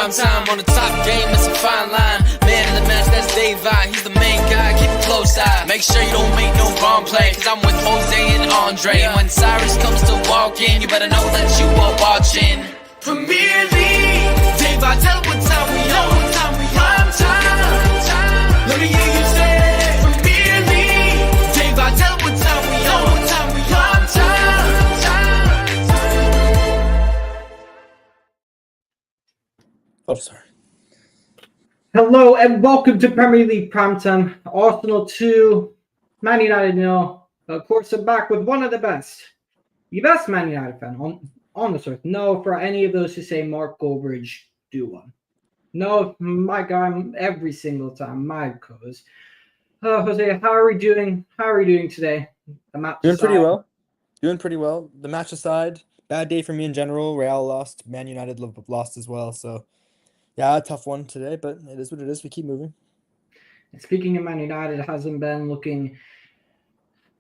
prime time on the top game, it's a fine line. Man of the match, that's Daveye, he's the main guy, keep a close eye. Make sure you don't make no wrong play, cause I'm with Jose and Andre. And when Cyrus comes to walk in, you better know that you are watching Premier League. Daveye, tell what time we on. Prime time. Let me hear you say Premier League. Daveye, tell what time we on. Prime time. Oh, sorry. Hello and welcome to Premier League Primetime. Arsenal 2, Man United 0. Of course, I'm back with one of the best Man United fan on this earth. No, for any of those who say Mark Goldbridge, do one. No, my guy, every single time, my co-host. Jose, how are we doing? How are we doing today? The match Doing aside. pretty well. The match aside, bad day for me in general. Real lost, Man United lost as well. So, yeah, a tough one today, but it is what it is. We keep moving. And speaking of Man United, it hasn't been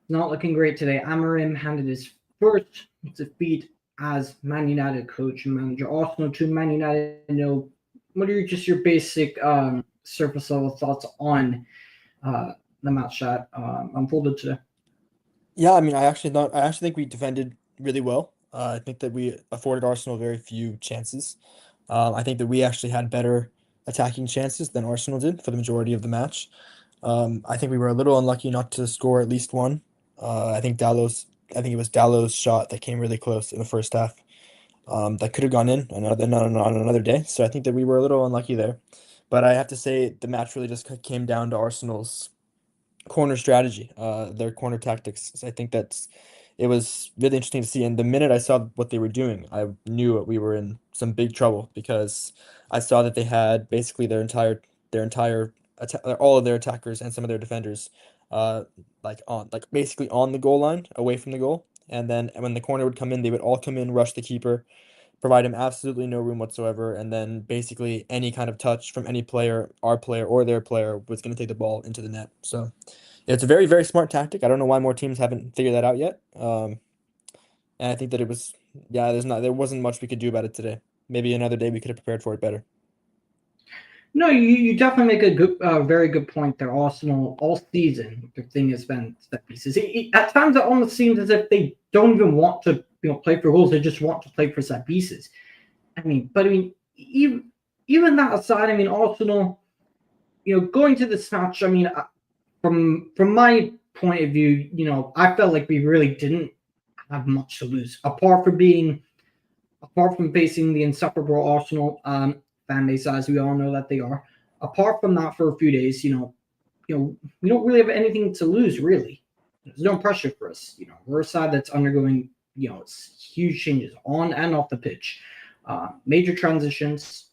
not looking great today. Amorim handed his first defeat as Man United coach and manager. Arsenal 2, Man United 0. What are your basic surface level thoughts on the match that unfolded today? Yeah, I mean, I actually think we defended really well. I think that we afforded Arsenal very few chances. I think that we actually had better attacking chances than Arsenal did for the majority of the match. I think we were a little unlucky not to score at least one. I think it was Dallow's shot that came really close in the first half. That could have gone in on another day. So I think that we were a little unlucky there. But I have to say the match really just came down to Arsenal's corner strategy, their corner tactics. So I think it was really interesting to see. And the minute I saw what they were doing, I knew we were in some big trouble because I saw that they had basically all of their attackers and some of their defenders, basically on the goal line, away from the goal. And then when the corner would come in, they would all come in, rush the keeper, provide him absolutely no room whatsoever. And then basically any kind of touch from any player, our player or their player, was going to take the ball into the net. So it's a very, very smart tactic. I don't know why more teams haven't figured that out yet. And I think that there wasn't much we could do about it today. Maybe another day we could have prepared for it better. No, you definitely make a very good point there. Arsenal all season, the thing has been set pieces. At times, it almost seems as if they don't even want to play for goals; they just want to play for set pieces. Even that aside, Arsenal, going to this match, from my point of view, I felt like we really didn't have much to lose, apart from facing the insufferable Arsenal fan base, as we all know that they are. Apart from that, for a few days, we don't really have anything to lose, really. There's no pressure for us. We're a side that's undergoing, huge changes on and off the pitch. Major transitions.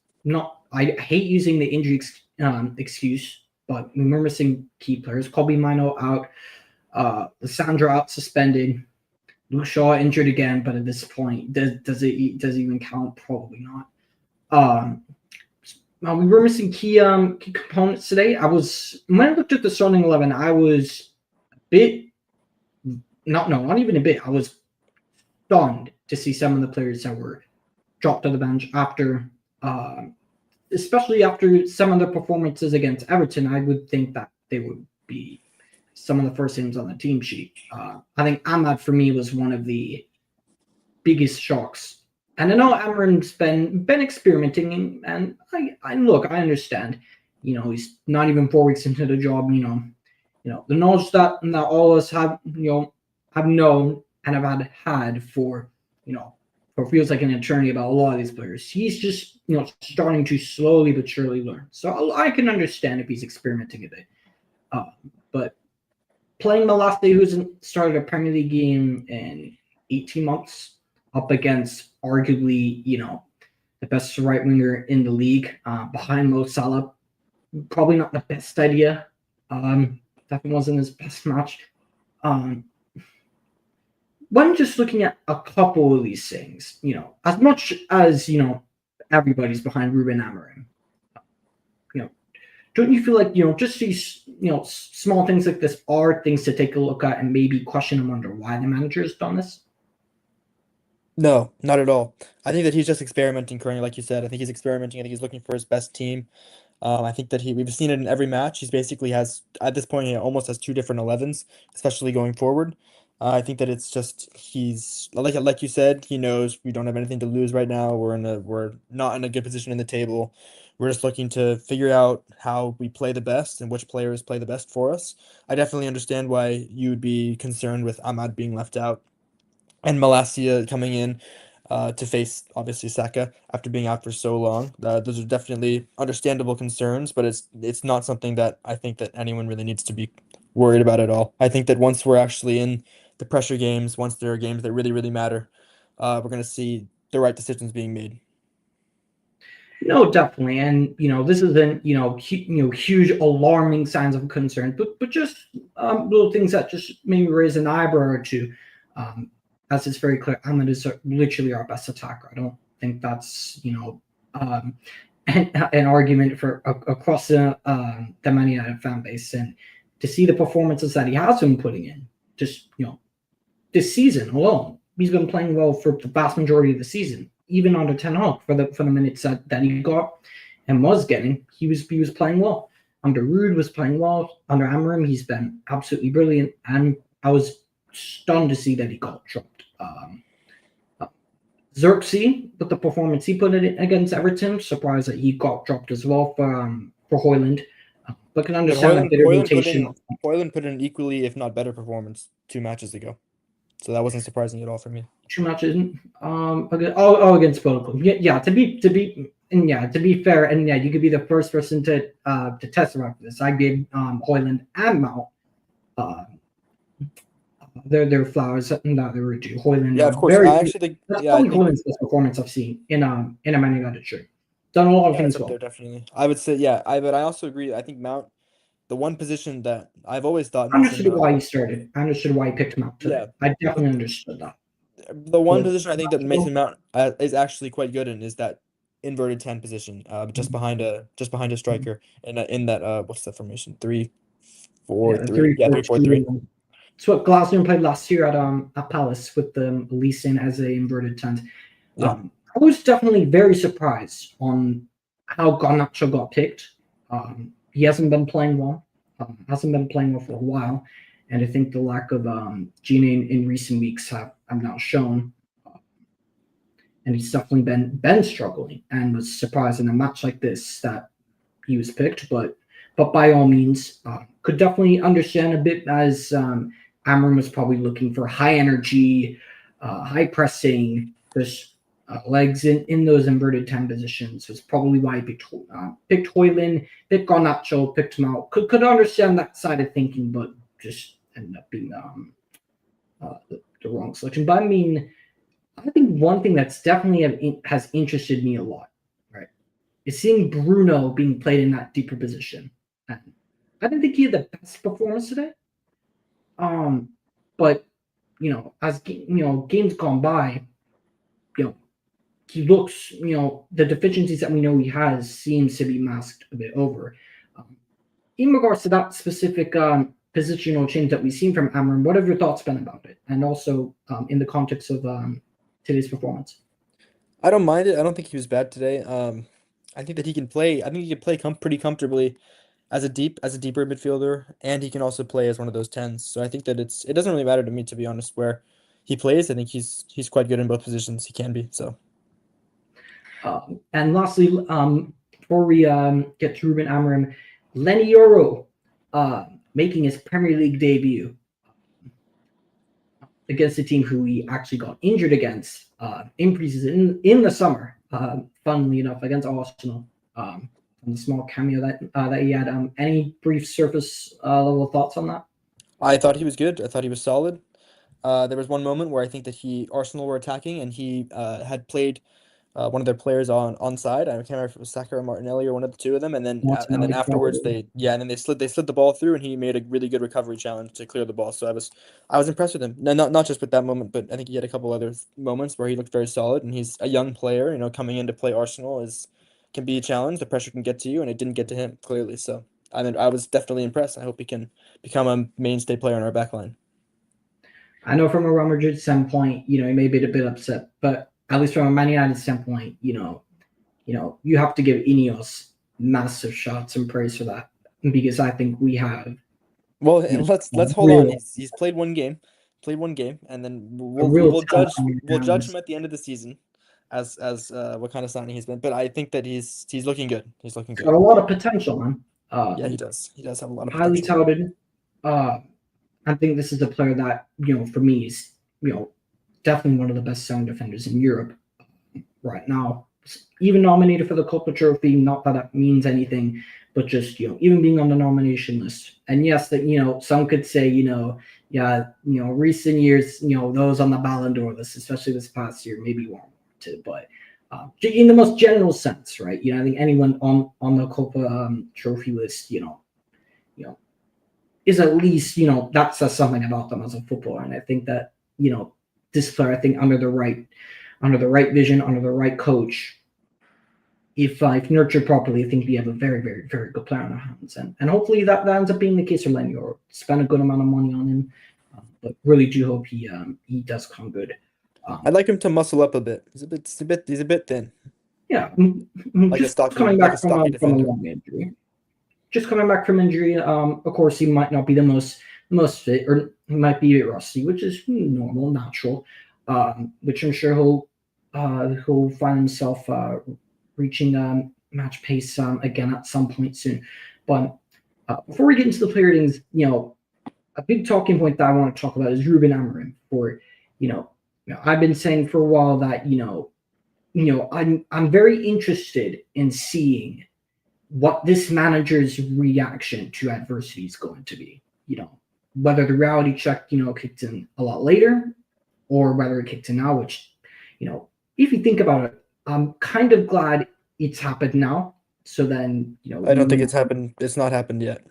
I hate using the injury excuse, but we're missing key players. Kobe Mino out, Lissandra out suspended, Luke Shaw injured again, but at this point, does it even count? Probably not. We were missing key components today. When I looked at the starting 11, I was not even a bit. I was stunned to see some of the players that were dropped to the bench after, especially after some of the performances against Everton. I would think that they would be some of the first names on the team sheet. I think Ahmad, for me, was one of the biggest shocks. And I know Amorim's been experimenting, and I understand. He's not even 4 weeks into the job. The knowledge that all of us have known and have had for feels like an eternity about a lot of these players. He's just starting to slowly but surely learn. So I can understand if he's experimenting a bit. But playing Malaste, who hasn't started a Premier League game in 18 months, up against arguably, the best right winger in the league, behind Mo Salah, probably not the best idea. Definitely wasn't his best match. When just looking at a couple of these things, as much as everybody's behind Ruben Amorim, don't you feel like just these small things like this are things to take a look at and maybe question and wonder why the manager has done this? No, not at all. I think that he's just experimenting currently, like you said. I think he's experimenting. I think he's looking for his best team. I think that we've seen it in every match. He's basically has, at this point, he almost has two different 11s, especially going forward. I think that it's just he's like you said, he knows we don't have anything to lose right now. We're not in a good position in the table. We're just looking to figure out how we play the best and which players play the best for us. I definitely understand why you would be concerned with Ahmad being left out and Malacia coming in to face obviously Saka after being out for so long. Those are definitely understandable concerns, but it's not something that I think that anyone really needs to be worried about at all. I think that once we're actually in the pressure games, once there are games that really, really matter, we're going to see the right decisions being made. No, definitely, and this isn't huge alarming signs of concern, but just little things that just maybe raise an eyebrow or two. As it's very clear, Ahmed is literally our best attacker. I don't think that's an argument for across the Man United fan base, and to see the performances that he has been putting in, just this season alone, he's been playing well for the vast majority of the season. Even under Ten Hag, for the minutes that he got and was getting, he was playing well. Under Ruud was playing well. Under Amorim, he's been absolutely brilliant. And I was stunned to see that he got dropped. Xerxes, with the performance he put in against Everton, surprised that he got dropped as well for Haaland. But can understand a bit of rotation. Haaland put in an equally, if not better, performance 2 matches ago. So that wasn't surprising at all for me. 2 matches, against Bellingham. Yeah. To be fair, and you could be the first person to testify for this. I gave Haaland and Mount their flowers that they were due. Haaland, yeah, of course. I actually think probably Haaland's best performance I've seen in a Man United shirt. Done a lot of things well. There, definitely. I would say, but I also agree. I think Mount, the one position that I've always thought. I understood why he started. I understood why he picked him up today. Yeah, I definitely understood that. The one position I think that Mason Mount is actually quite good in is that inverted 10 position, just behind a striker, in that what's that formation? 3-4-3. 3-4-3. It's what Glasgow played last year at Palace with the Leeson as a inverted 10. Yeah. I was definitely very surprised on how Garnacho got picked. He hasn't been playing well. Hasn't been playing well for a while, and I think the lack of Gene in recent weeks have now shown. And he's definitely been struggling, and was surprised in a match like this that he was picked. But by all means, could definitely understand a bit, as Amorim was probably looking for high energy, high pressing, just legs in those inverted 10 positions. Was probably why he picked Haaland, picked Garnacho, picked him out. Could understand that side of thinking, but just ended up being the wrong selection. But I mean, I think one thing that's definitely has interested me a lot, right, is seeing Bruno being played in that deeper position. And I didn't think he had the best performance today. But as games gone by, he looks, the deficiencies that we know he has seems to be masked a bit over. In regards to that specific positional change that we've seen from Amorim, what have your thoughts been about it? And also in the context of today's performance? I don't mind it. I don't think he was bad today. I think that he can play. I think he can play pretty comfortably as a deeper midfielder, and he can also play as one of those 10s. So I think that it doesn't really matter to me, to be honest, where he plays. I think he's quite good in both positions. He can be. So. And lastly, before we get to Ruben Amorim, Lenny Yoro making his Premier League debut against a team who he actually got injured against in preseason in the summer. Funnily enough, against Arsenal. The small cameo that he had. Any brief surface level thoughts on that? I thought he was good. I thought he was solid. There was one moment where I think that Arsenal were attacking, and he had played one of their players on side. I can't remember if it was Saka or Martinelli or one of the two of them. And then afterwards they slid the ball through, and he made a really good recovery challenge to clear the ball. So I was impressed with him. No, not just with that moment, but I think he had a couple other moments where he looked very solid. And he's a young player, coming in to play Arsenal can be a challenge. The pressure can get to you, and it didn't get to him clearly. So I was definitely impressed. I hope he can become a mainstay player in our backline. I know from a Real Madrid standpoint, he may be a bit upset, but at least from a Man United standpoint, you have to give Ineos massive shots and praise for that, because I think we have Well, you know, let's hold on. He's played one game, and then a real we'll talent judge on your we'll judge hands. him at the end of the season as what kind of signing he's been. But I think that he's looking good. He's looking Got a good. lot of potential, man. Yeah, he does. He does have a lot of Highly potential. touted. I think this is a player that for me is definitely one of the best sound defenders in Europe right now. Even nominated for the Copa Trophy. Not that means anything, but just even being on the nomination list. And yes, that some could say recent years those on the Ballon d'Or list, especially this past year, maybe weren't warranted, but in the most general sense, right? I think anyone on the Copa Trophy list, is at least that says something about them as a footballer. And I think that this player, I think under the right vision, under the right coach, if nurtured properly, I think we have a very, very, very good player on our hands, and hopefully that ends up being the case for Lenny, or spend a good amount of money on him. But really do hope he does come good. I'd like him to muscle up a bit. He's a bit thin. Yeah, Like just coming back from a long injury. Just coming back from injury, of course, he might not be the most fit, or he might be a bit rusty, which is normal, natural. Which I'm sure he'll find himself reaching match pace again at some point soon. But before we get into the player ratings, a big talking point that I want to talk about is Ruben Amorim. I've been saying for a while that I'm very interested in seeing what this manager's reaction to adversity is going to be. Whether the reality check kicked in a lot later, or whether it kicked in now. Which if you think about it, I'm kind of glad it's happened now. So then I don't think it's happened. It's not happened yet.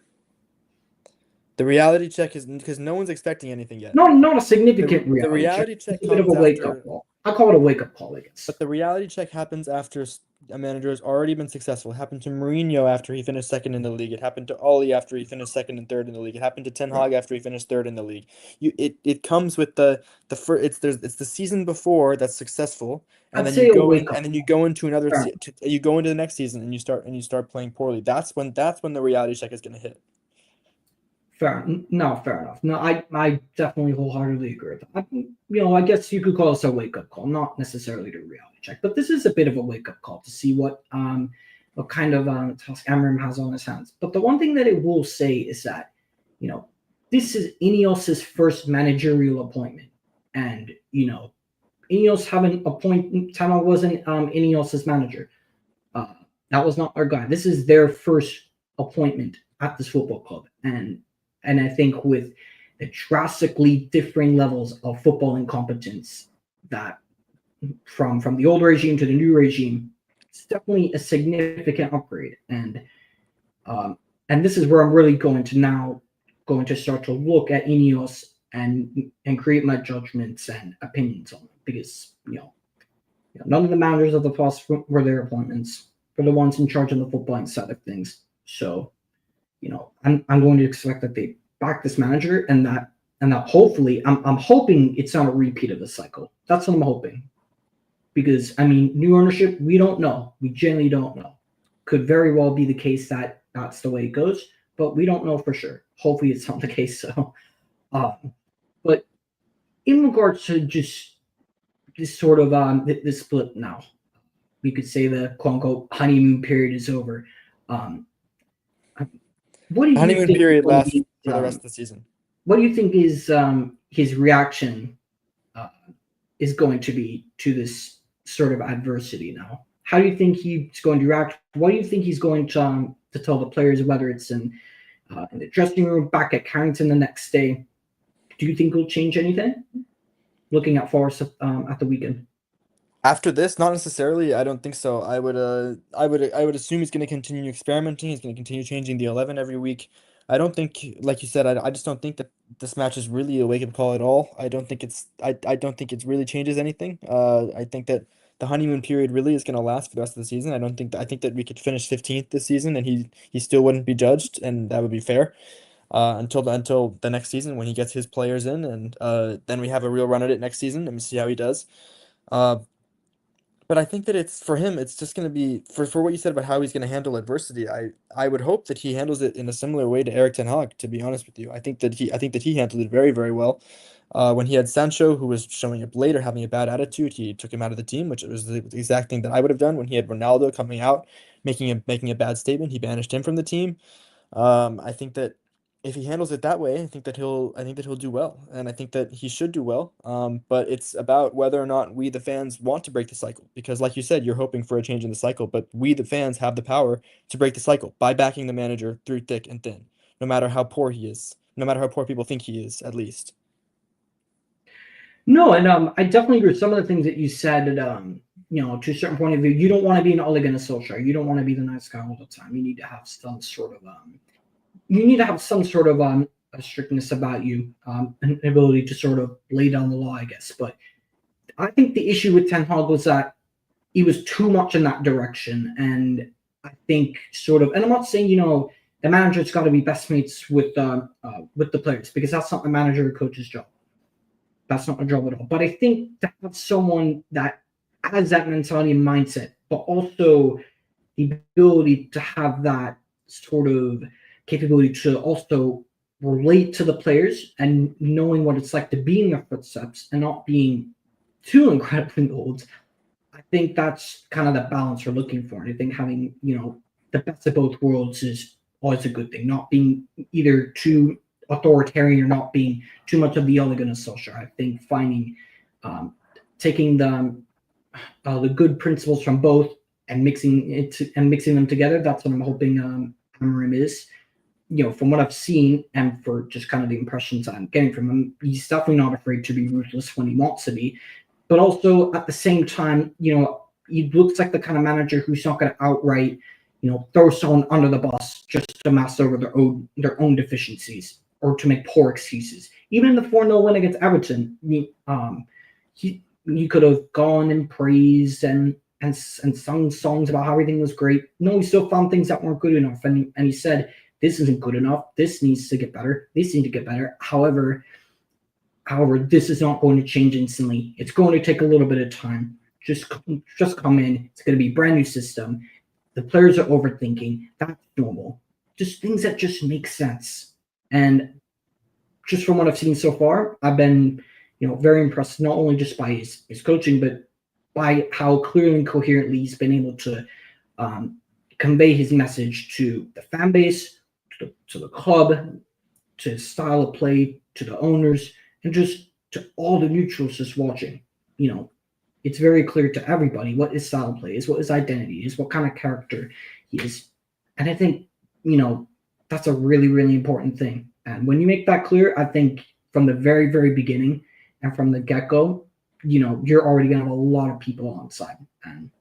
The reality check is because no one's expecting anything yet. Not a significant The reality check It's a bit of a comes wake-up after. call. I call it a wake-up call, I guess. But the reality check happens after a manager has already been successful. It happened to Mourinho after he finished second in the league. It happened to Oli after he finished second and third in the league. It happened to Ten Hag after he finished third in the league. It comes with the first. It's the season before that's successful, and then you go into another. You go into the next season and you start playing poorly. That's when the reality check is going to hit. Fair enough. No, I definitely wholeheartedly agree with that. I guess you could call this a wake-up call, not necessarily the reality check, but this is a bit of a wake-up call to see what kind of task Amorim has on his hands. But the one thing that it will say is that, this is Ineos' first managerial appointment, and Ineos haven't appointed. Tama wasn't Ineos' manager. That was not our guy. This is their first appointment at this football club, and I think with the drastically differing levels of football incompetence, that from the old regime to the new regime, it's definitely a significant upgrade. And this is where I'm really going to start to look at Ineos and create my judgments and opinions on it, because none of the managers of the past were their appointments, for the ones in charge of the footballing side of things. So I'm going to expect that they back this manager, and that hopefully I'm hoping it's not a repeat of the cycle. That's what I'm hoping, because new ownership, we don't know. We generally don't know. Could very well be the case that that's the way it goes, but we don't know for sure. Hopefully it's not the case. So, but in regards to just this sort of this split now, we could say the quote unquote honeymoon period is over. What do you honeymoon think period lasts for the rest of the season? What do you think is his reaction is going to be to this sort of adversity now? How do you think he's going to react? What do you think he's going to tell the players, whether it's in the dressing room, back at Carrington the next day? Do you think he'll change anything? Looking at Forest at the weekend. After this, not necessarily. I don't think so. I would assume he's going to continue experimenting. He's going to continue changing the 11 every week. I don't think, like you said, I just don't think that this match is really a wake-up call at all. I don't think it really changes anything. I think that the honeymoon period really is going to last for the rest of the season. I think that we could finish 15th this season and he still wouldn't be judged, and that would be fair. until the next season when he gets his players in, and then we have a real run at it next season and we see how he does. But I think that it's for him, it's just going to be for what you said about how he's going to handle adversity. I would hope that he handles it in a similar way to Erik ten Hag. To be honest with you, I think that he handled it very, very well. When he had Sancho, who was showing up late or having a bad attitude, he took him out of the team, which was the exact thing that I would have done. When he had Ronaldo coming out, making a bad statement, he banished him from the team. I think that if he handles it that way, I think that he'll do well, and I think that he should do well. But it's about whether or not we, the fans, want to break the cycle. Because, like you said, you're hoping for a change in the cycle, but we, the fans, have the power to break the cycle by backing the manager through thick and thin, no matter how poor he is, no matter how poor people think he is, at least. No, and I definitely agree with some of the things that you said. To a certain point of view, you don't want to be an Ole Gunnar Solskjaer. You don't want to be the nice guy all the time. You need to have some sort of a strictness about you, an ability to sort of lay down the law, I guess. But I think the issue with Ten Hag was that he was too much in that direction, and I think and I'm not saying the manager's got to be best mates with the players, because that's not the manager or coach's job. That's not a job at all. But I think to have someone that has that mentality and mindset, but also the ability to have that sort of capability to also relate to the players and knowing what it's like to be in their footsteps and not being too incredibly old, I think that's kind of the balance we're looking for. And I think having, the best of both worlds is always a good thing. Not being either too authoritarian or not being too much of the Ole Gunnar Solskjaer. I think finding, taking the good principles from both and mixing them together. That's what I'm hoping Amorim is. From what I've seen and for just kind of the impressions I'm getting from him, he's definitely not afraid to be ruthless when he wants to be. But also at the same time, he looks like the kind of manager who's not going to outright, throw someone under the bus just to mask over their own deficiencies or to make poor excuses. Even in the 4-0 win against Everton, he could have gone and praised and sung songs about how everything was great. No, he still found things that weren't good enough. And he said, this isn't good enough. This needs to get better. This needs to get better. However, this is not going to change instantly. It's going to take a little bit of time. Just come in. It's going to be a brand new system. The players are overthinking. That's normal. Just things that just make sense. And just from what I've seen so far, I've been, very impressed, not only just by his coaching, but by how clearly and coherently he's been able to convey his message to the fan base, to the club, to his style of play, to the owners, and just to all the neutrals just watching. It's very clear to everybody what his style of play is, what his identity is, what kind of character he is. And I think, that's a really, really important thing. And when you make that clear, I think from the very, very beginning and from the get-go, you're already going to have a lot of people on side. And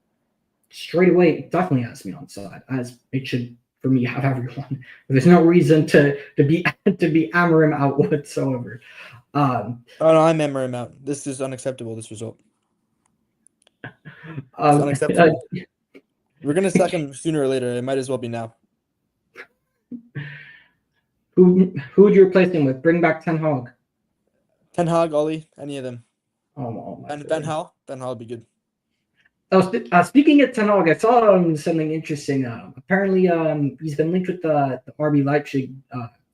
straight away, it definitely has me on side, as it should for me have everyone. There's no reason to be Amorim out whatsoever. Oh no, I'm Amorim out. This is unacceptable, this result. It's unacceptable. We're going to sack him sooner or later. It might as well be now. Who would you replace him with? Bring back Ten Hag. Ten Hag, Ollie, any of them. Oh my Van Gaal would be good. Speaking of Ten Hag, I saw something interesting. Apparently, he's been linked with the RB Leipzig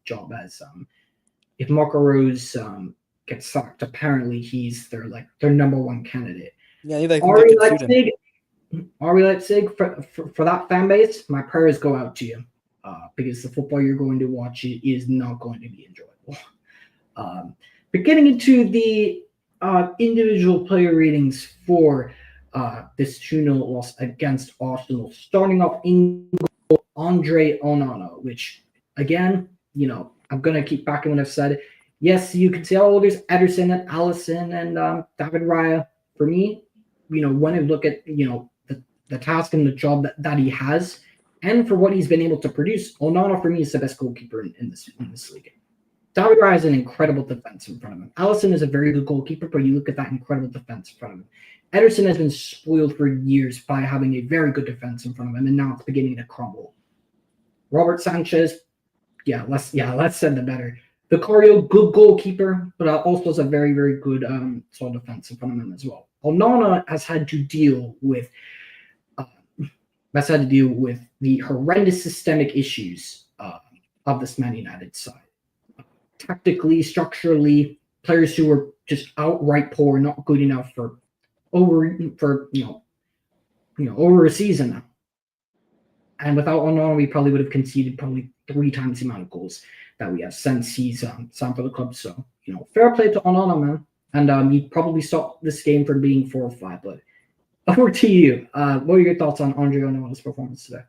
job as if Marco Rose gets sacked. Apparently, he's their number one candidate. Yeah, they RB Leipzig for that fan base, my prayers go out to you. Because the football you're going to watch is not going to be enjoyable. But getting into the individual player ratings for this 2-0 loss against Arsenal, starting off in goal, Andre Onana, which, again, I'm going to keep backing what I've said. Yes, you can say, there's Ederson and Alisson and David Raya. For me, when I look at, the task and the job that he has, and for what he's been able to produce, Onana for me is the best goalkeeper in this league. David Raya has an incredible defense in front of him. Alisson is a very good goalkeeper, but you look at that incredible defense in front of him. Ederson has been spoiled for years by having a very good defense in front of him, and now it's beginning to crumble. Robert Sanchez, let's send them better. Vicario, good goalkeeper, but also has a very, very good sort of defensive fundament as well. Onana has had to deal with the horrendous systemic issues of this Man United side. Tactically, structurally, players who were just outright poor, not good enough for over a season now. And without Onana, we probably would have conceded probably 3 times the amount of goals that we have since he's signed for the club. So, fair play to Onana, man. And he probably stopped this game from being 4-5. But over to you. What are your thoughts on Andre Onana's performance today?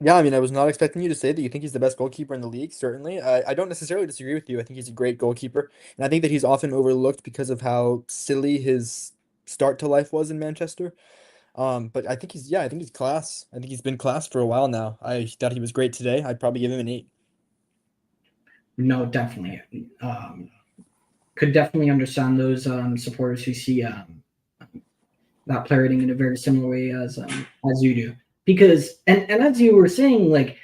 Yeah, I mean, I was not expecting you to say that you think he's the best goalkeeper in the league, certainly. I don't necessarily disagree with you. I think he's a great goalkeeper. And I think that he's often overlooked because of how silly his start to life was in Manchester. But I think he's class. I think he's been class for a while now. I thought he was great today. I'd probably give him an 8. No, definitely. Could definitely understand those supporters who see that player rating in a very similar way as you do. Because and as you were saying, like,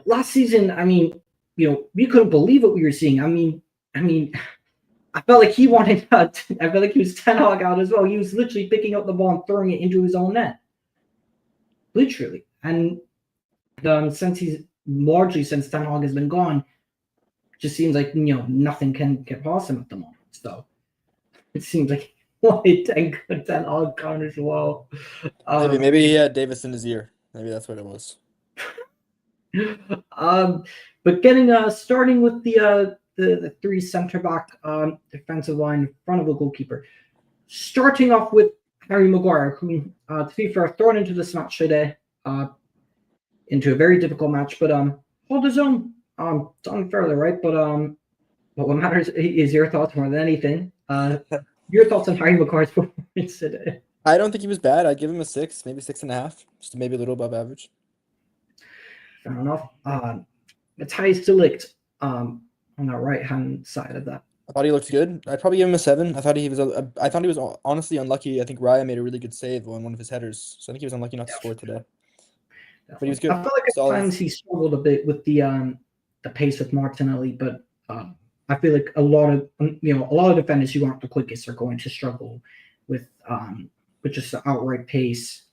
last season, I mean, we couldn't believe what we were seeing. I mean, I felt like he wanted I felt like he was Ten Hag out as well. He was literally picking up the ball and throwing it into his own net. Literally. And since Ten Hag has been gone, just seems like nothing can get past him at the moment. So it seems like Ten Hag gone as well. Maybe he had Davis in his ear. Maybe that's what it was. But starting with the 3 center back defensive line in front of the goalkeeper. Starting off with Harry Maguire, who, to be fair, thrown into this match today, into a very difficult match, but hold his own. It's unfairly, right? But what matters is your thoughts more than anything. Your thoughts on Harry Maguire's performance today? I don't think he was bad. I'd give him a 6, maybe 6.5, just maybe a little above average. Fair enough. Matthijs de Ligt on the right-hand side of that. I thought he looked good. I'd probably give him a 7. I thought he was honestly unlucky. I think Raya made a really good save on one of his headers, so I think he was unlucky not to score today. But he was good. I feel like at times he struggled a bit with the pace with Martinelli, but I feel like a lot of defenders who aren't the quickest are going to struggle with just the outright pace.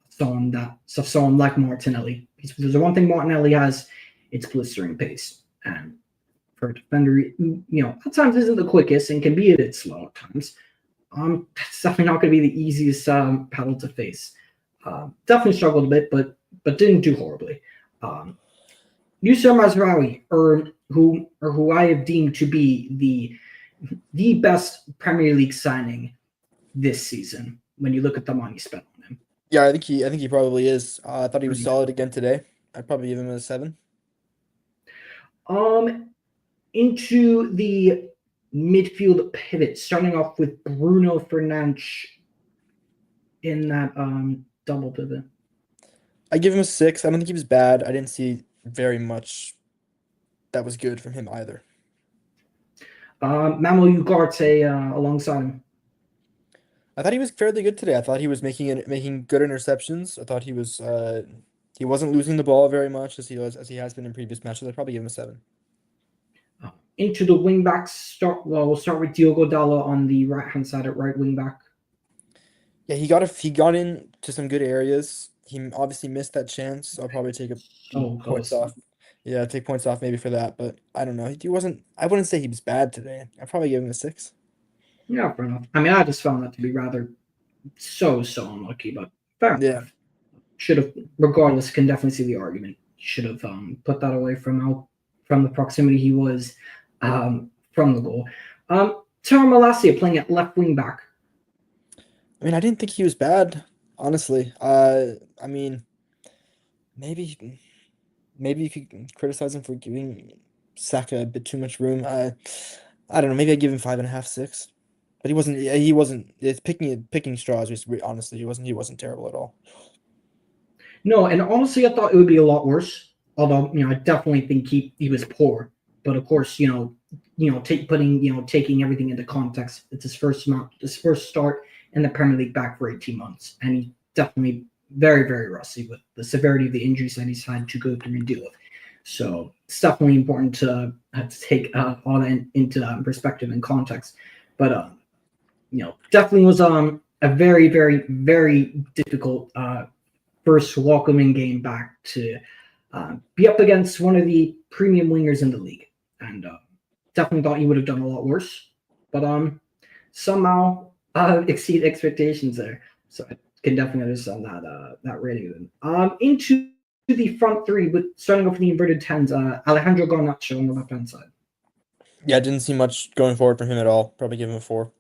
Someone like Martinelli. Because there's the one thing Martinelli has, it's blistering pace. And for a defender, at times isn't the quickest and can be a bit slow at times. It's definitely not going to be the easiest paddle to face. Definitely struggled a bit, but didn't do horribly. Yusuf Mazraoui, who I have deemed to be the best Premier League signing this season when you look at the money spent on him. Yeah, I think he probably is. I thought he was solid again today. I'd probably give him a 7. Into the midfield pivot, starting off with Bruno Fernandes in that double pivot. I give him a 6. I don't think he was bad. I didn't see very much that was good from him either. Manuel Ugarte alongside him. I thought he was fairly good today. I thought he was making good interceptions. I thought he wasn't losing the ball very much as he has been in previous matches. I'd probably give him a 7. Into the wing backs. We'll start with Diogo Dalot on the right hand side at right wing back. Yeah, he got into some good areas. He obviously missed that chance. I'll probably take points off. Yeah, take points off maybe for that. But I don't know. I wouldn't say he was bad today. I'd probably give him a 6. Yeah, fair enough. I mean, I just found that to be rather so unlucky, but fair enough. Should have, regardless, can definitely see the argument. Should have put that away from the proximity he was from the goal. Taro Malacia playing at left wing back. I mean, I didn't think he was bad, honestly. I mean, maybe you could criticize him for giving Saka a bit too much room. I don't know. Maybe I'd give him 5.5, 6. But he wasn't. It's picking straws. Honestly, he wasn't terrible at all. No, and honestly, I thought it would be a lot worse. Although, I definitely think he was poor. But of course, taking everything into context, it's his first start in the Premier League back for 18 months, and he's definitely very, very rusty with the severity of the injuries that he's had to go through and deal with. So it's definitely important to take all that into perspective and context. But definitely was a very, very, very difficult first welcoming game back to be up against one of the premium wingers in the league, and definitely thought he would have done a lot worse, but somehow exceed expectations there. So I can definitely understand that rating. Into the front three, with starting off with the inverted tens, Alejandro Garnacho on the left hand side. Yeah, didn't see much going forward from him at all. Probably give him a 4.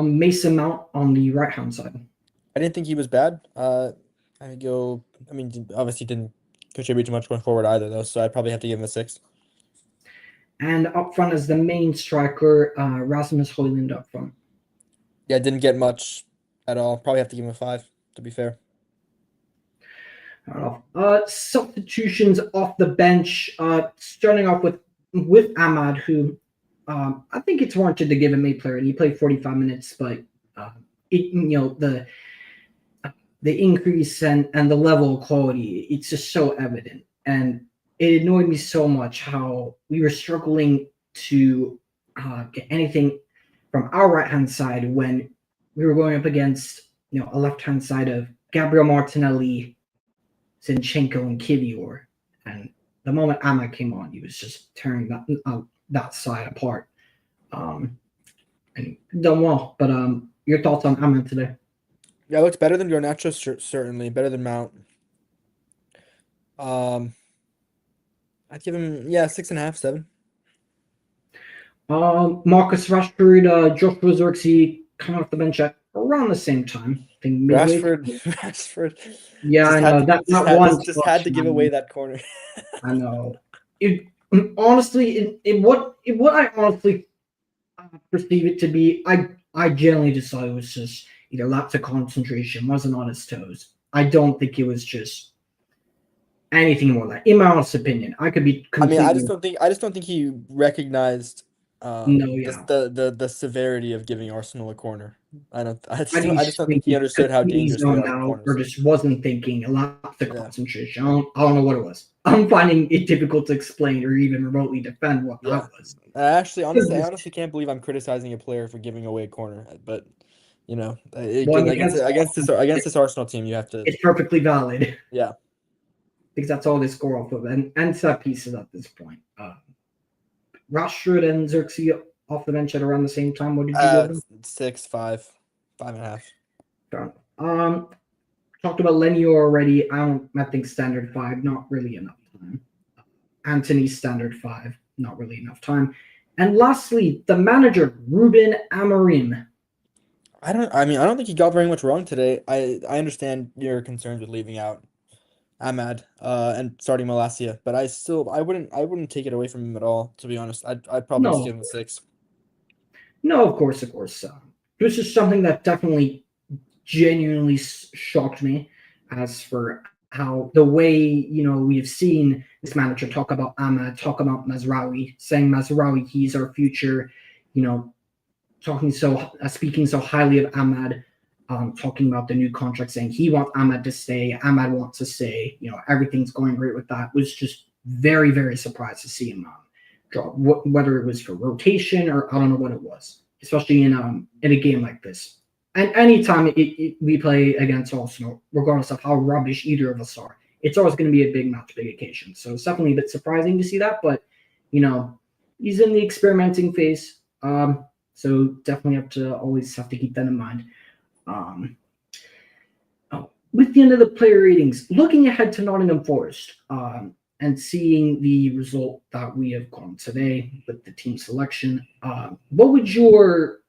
Mason Mount on the right hand side. I didn't think he was bad. Obviously didn't contribute too much going forward either, though, so I'd probably have to give him a 6. And up front as the main striker, Rasmus Højlund up front. Yeah, didn't get much at all. Probably have to give him a 5, to be fair. Substitutions off the bench, starting off with Ahmad, who I think it's warranted to give him a player, and he played 45 minutes, but the increase and the level of quality, it's just so evident. And it annoyed me so much how we were struggling to get anything from our right-hand side when we were going up against a left-hand side of Gabriel Martinelli, Zinchenko, and Kivior. And the moment Ahmad came on, he was just tearing that side apart. And done well. But your thoughts on Ahmad today? Yeah, looks better than Garnacho, certainly. Better than Mount. I'd give him, 6.5, 7. Marcus Rashford, Joshua Zirkzee coming off the bench at around the same time. I think Rashford. Yeah, I know. That one just had to give away that corner. I know. Honestly, what I honestly perceive it to be, I generally just thought it was just either lapse of concentration, wasn't on his toes. I don't think it was just anything more like, in my honest opinion. I could be completely. I just don't think he recognized the severity of giving Arsenal a corner. I just don't think he understood how dangerous they are corners. Or just wasn't thinking a lot of concentration. I don't know what it was. I'm finding it difficult to explain or even remotely defend what that was. I honestly can't believe I'm criticizing a player for giving away a corner, but against this Arsenal team, you have to. It's perfectly valid. Yeah, because that's all they score off of, and set pieces at this point. Rashford and Zirkzee off the bench at around the same time. What did you give them? 6, 5, 5.5. Talked about Lenny already. I think standard 5, not really enough time. Anthony standard 5, not really enough time. And lastly, the manager, Ruben Amorim. I don't think he got very much wrong today. I understand your concerns with leaving out Ahmad and starting Malacia, but I wouldn't take it away from him at all, to be honest. I'd probably just give him a 6. No, of course. This is something that definitely genuinely shocked me, as for how the way we have seen this manager talk about Ahmad, talk about Mazraoui, saying Mazraoui, he's our future, speaking so highly of Ahmad. Talking about the new contract, saying he wants Ahmad to stay, Ahmad wants to stay, everything's going great with that. Was just very, very surprised to see him drop, whether it was for rotation or I don't know what it was, especially in a game like this. And anytime we play against Arsenal, regardless of how rubbish either of us are, it's always going to be a big match, big occasion. So it's definitely a bit surprising to see that, but he's in the experimenting phase, so definitely always have to keep that in mind. With the end of the player ratings, looking ahead to Nottingham Forest, and seeing the result that we have gotten today with the team selection, what would your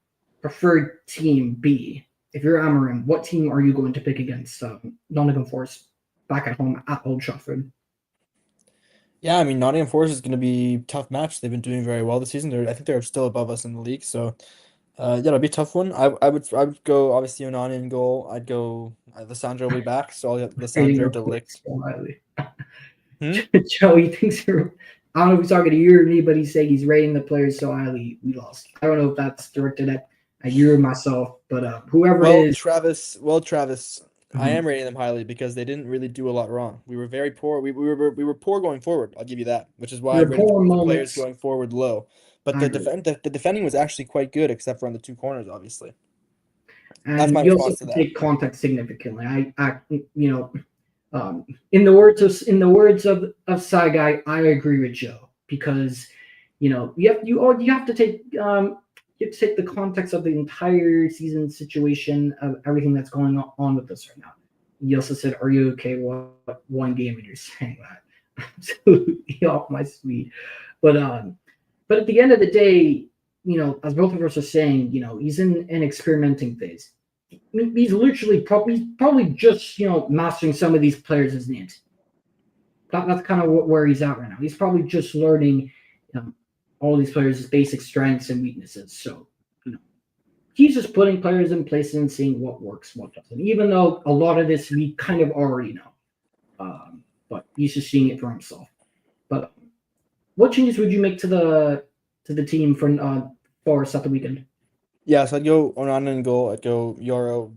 preferred team be? If you're Amorim, what team are you going to pick against Nottingham Forest back at home at Old Trafford? Yeah, Nottingham Forest is going to be a tough match. They've been doing very well this season. I think they're still above us in the league, so it'll be a tough one. I would go obviously Onana in goal. I'd go Lissandro will be back, so I'll get Lissandro de Ligt. Joey thinks I don't know if he's talking to you or me, but he's saying he's rating the players so highly we lost. I don't know if that's directed at you or myself, but whoever it is. Travis I am rating them highly because they didn't really do a lot wrong. We were very poor. We were poor going forward. I'll give you that, which is why I There were rated poor the players moments. going forward low. But I agree. the defending was actually quite good, except for on the two corners, obviously. That's And my you also response to have to that. take context significantly. In the words of Saigai, I agree with Joe because you have to take the context of the entire season situation of everything that's going on with us right now. You also said, "Are you okay with one game?" And you're saying that absolutely off my speed, but at the end of the day, as both of us are saying, he's in an experimenting phase. He's literally probably just mastering some of these players' names. That's kind of where he's at right now. He's probably just learning all these players' basic strengths and weaknesses. So he's just putting players in place and seeing what works, what doesn't. Even though a lot of this we kind of already know, but he's just seeing it for himself. But what changes would you make to the team for Forest at the weekend? Yeah, so I'd go Onana in goal. I'd go Yoro,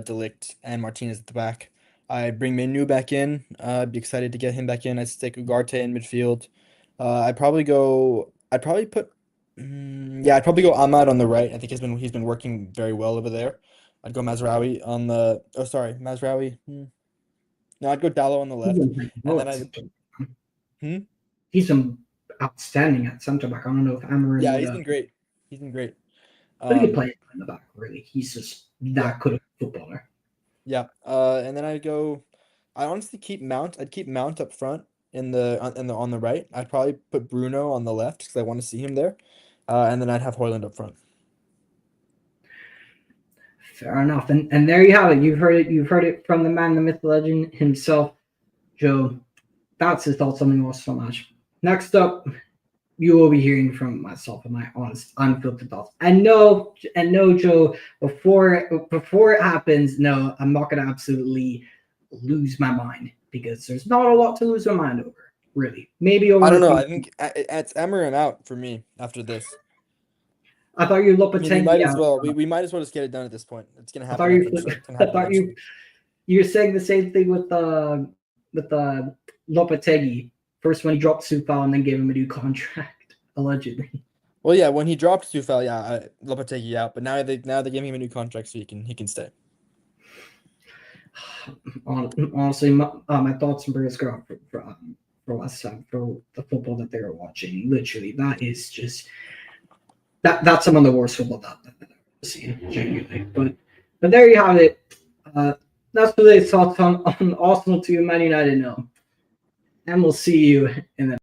Delict, and Martinez at the back. I'd bring Menu back in. I'd be excited to get him back in. I'd stick Ugarte in midfield. I'd probably go Ahmad on the right. I think he's been working very well over there. I'd go Mazraoui on the. Oh, sorry, Mazraoui. No, I'd go Dallo on the left, and then He's been outstanding at centre back. I don't know if Amorim yeah, would. he's been great. He's been great. But he could play in the back. Really, he's just that good of a footballer. Yeah. And then I'd honestly keep Mount. I'd keep Mount up front on the right. I'd probably put Bruno on the left because I want to see him there. And then I'd have Højlund up front. Fair enough. And there you have it. You've heard it from the man, the myth, the legend himself, Joe. That's his thoughts on the Arsenal match. Next up, you will be hearing from myself and my honest, unfiltered thoughts. And no, Joe, before it happens, no, I'm not going to absolutely lose my mind because there's not a lot to lose my mind over, really. Maybe over. I don't know. I think it's Amorim out for me after this. I thought you looked at we might as well. We might as well just get it done at this point. It's gonna happen. I thought you're saying the same thing with Lopetegui. First when he dropped Soufal and then gave him a new contract, allegedly. Well, yeah, when he dropped Soufal, yeah, Lopetegui out. But now they're giving him a new contract, so he can stay. Honestly, my thoughts and prayers go out for Westham, for the football that they are watching. Literally, that is just that's some of the worst football that I've ever seen, genuinely. But there you have it. That's today's thoughts on Arsenal 2, Man United 0. And we'll see you in the